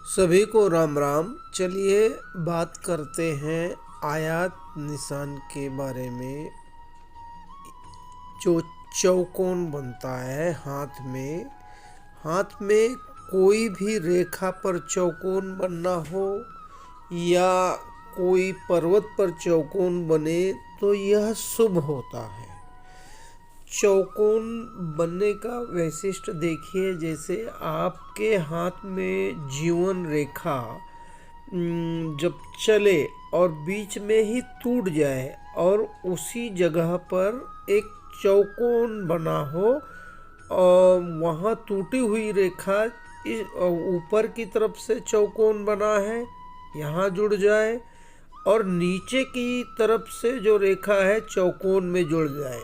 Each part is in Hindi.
सभी को राम राम। चलिए बात करते हैं आयात निशान के बारे में। जो चौकोन बनता है हाथ में कोई भी रेखा पर चौकोन बनना हो या कोई पर्वत पर चौकोन बने तो यह शुभ होता है। चौकोन बनने का वैशिष्ट्य देखिए, जैसे आपके हाथ में जीवन रेखा जब चले और बीच में ही टूट जाए और उसी जगह पर एक चौकोन बना हो और वहाँ टूटी हुई रेखा ऊपर की तरफ से चौकोन बना है यहाँ जुड़ जाए और नीचे की तरफ से जो रेखा है चौकोन में जुड़ जाए,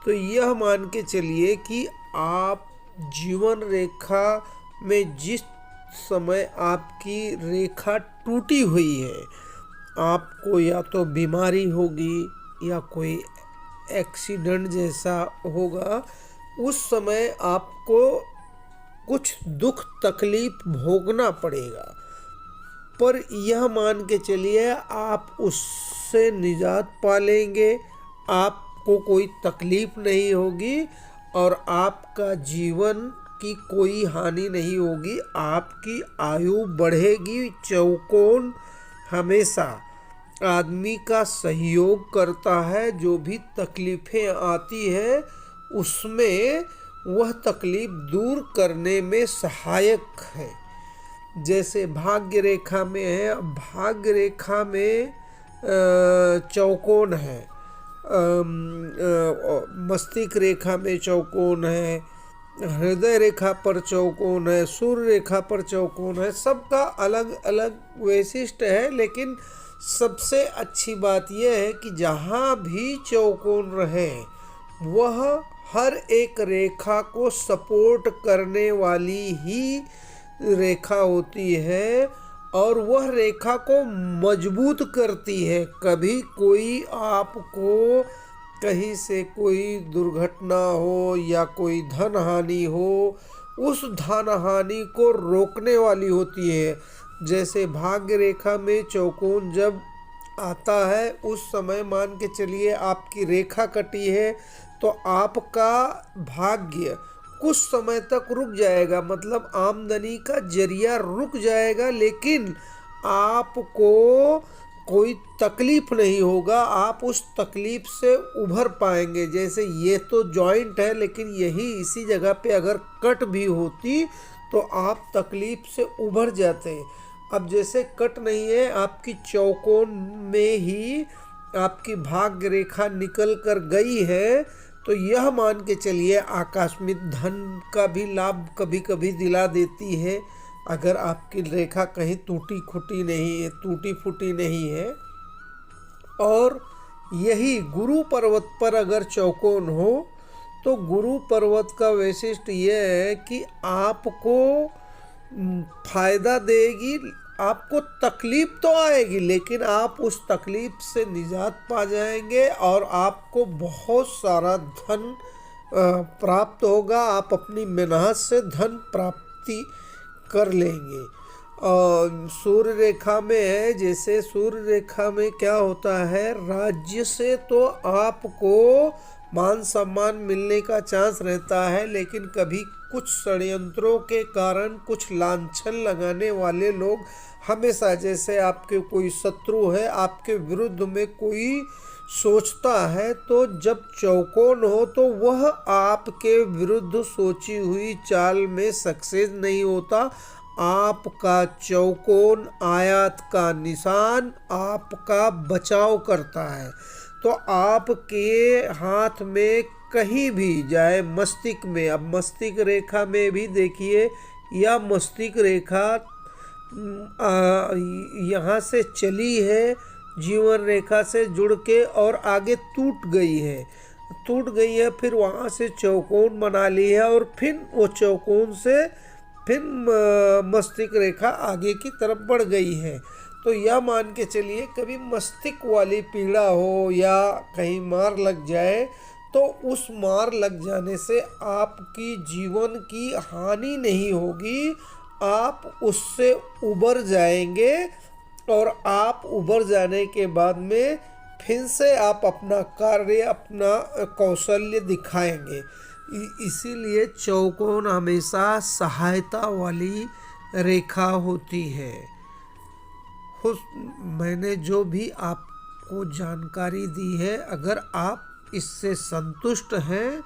तो यह मान के चलिए कि आप जीवन रेखा में जिस समय आपकी रेखा टूटी हुई है, आपको या तो बीमारी होगी या कोई एक्सीडेंट जैसा होगा, उस समय आपको कुछ दुख तकलीफ भोगना पड़ेगा। पर यह मान के चलिए आप उससे निजात पा लेंगे, आपको कोई तकलीफ नहीं होगी और आपका जीवन की कोई हानि नहीं होगी, आपकी आयु बढ़ेगी। चौकोन हमेशा आदमी का सहयोग करता है, जो भी तकलीफ़ें आती है उसमें वह तकलीफ दूर करने में सहायक है। जैसे भाग्य रेखा में है, भाग्य रेखा में चौकोन है, मस्तिष्क रेखा में चौकोन है, हृदय रेखा पर चौकोन है, सूर्य रेखा पर चौकोन है। सबका अलग अलग वैशिष्ट्य है, लेकिन सबसे अच्छी बात यह है कि जहाँ भी चौकोन रहे वह हर एक रेखा को सपोर्ट करने वाली ही रेखा होती है और वह रेखा को मजबूत करती है। कभी कोई आपको कहीं से कोई दुर्घटना हो या कोई धन हानि हो, उस धन हानि को रोकने वाली होती है। जैसे भाग्य रेखा में चौकोन जब आता है उस समय मान के चलिए आपकी रेखा कटी है तो आपका भाग्य कुछ समय तक रुक जाएगा, मतलब आमदनी का जरिया रुक जाएगा, लेकिन आपको कोई तकलीफ नहीं होगा, आप उस तकलीफ से उभर पाएंगे। जैसे ये तो जॉइंट है, लेकिन यही इसी जगह पे अगर कट भी होती तो आप तकलीफ से उभर जाते। अब जैसे कट नहीं है, आपकी चौकोन में ही आपकी भाग्य रेखा निकल कर गई है, तो यह मान के चलिए आकस्मिक धन का भी लाभ कभी कभी दिला देती है, अगर आपकी रेखा कहीं टूटी फूटी नहीं है। और यही गुरु पर्वत पर अगर चौकोन हो तो गुरु पर्वत का वैशिष्ट्य यह है कि आपको फायदा देगी। आपको तकलीफ तो आएगी, लेकिन आप उस तकलीफ से निजात पा जाएंगे और आपको बहुत सारा धन प्राप्त होगा। आप अपनी मेहनत से धन प्राप्ति कर लेंगे। और सूर्य रेखा में है, जैसे सूर्य रेखा में क्या होता है, राज्य से तो आपको मान सम्मान मिलने का चांस रहता है, लेकिन कभी कुछ षड्यंत्रों के कारण कुछ लांछन लगाने वाले लोग हमेशा, जैसे आपके कोई शत्रु है, आपके विरुद्ध में कोई सोचता है, तो जब चौकोन हो तो वह आपके विरुद्ध सोची हुई चाल में सक्सेस नहीं होता। आपका चौकोन आयात का निशान आपका बचाव करता है। तो आपके हाथ में कहीं भी जाए, मस्तिष्क में, अब मस्तिष्क रेखा में भी देखिए, या मस्तिष्क रेखा यहाँ से चली है जीवन रेखा से जुड़ के और आगे टूट गई है, फिर वहाँ से चौकोन बना ली है और फिर वो चौकोन से फिर मस्तिष्क रेखा आगे की तरफ बढ़ गई है। तो यह मान के चलिए कभी मस्तिष्क वाली पीड़ा हो या कहीं मार लग जाए, तो उस मार लग जाने से आपकी जीवन की हानि नहीं होगी, आप उससे उबर जाएंगे और आप उबर जाने के बाद में फिर से आप अपना कार्य, अपना कौशल्य दिखाएंगे। इसीलिए चौकोन हमेशा सहायता वाली रेखा होती है। मैंने जो भी आपको जानकारी दी है, अगर आप इससे संतुष्ट हैं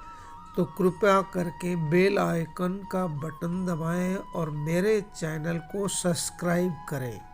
तो कृपया करके बेल आइकन का बटन दबाएं और मेरे चैनल को सब्सक्राइब करें।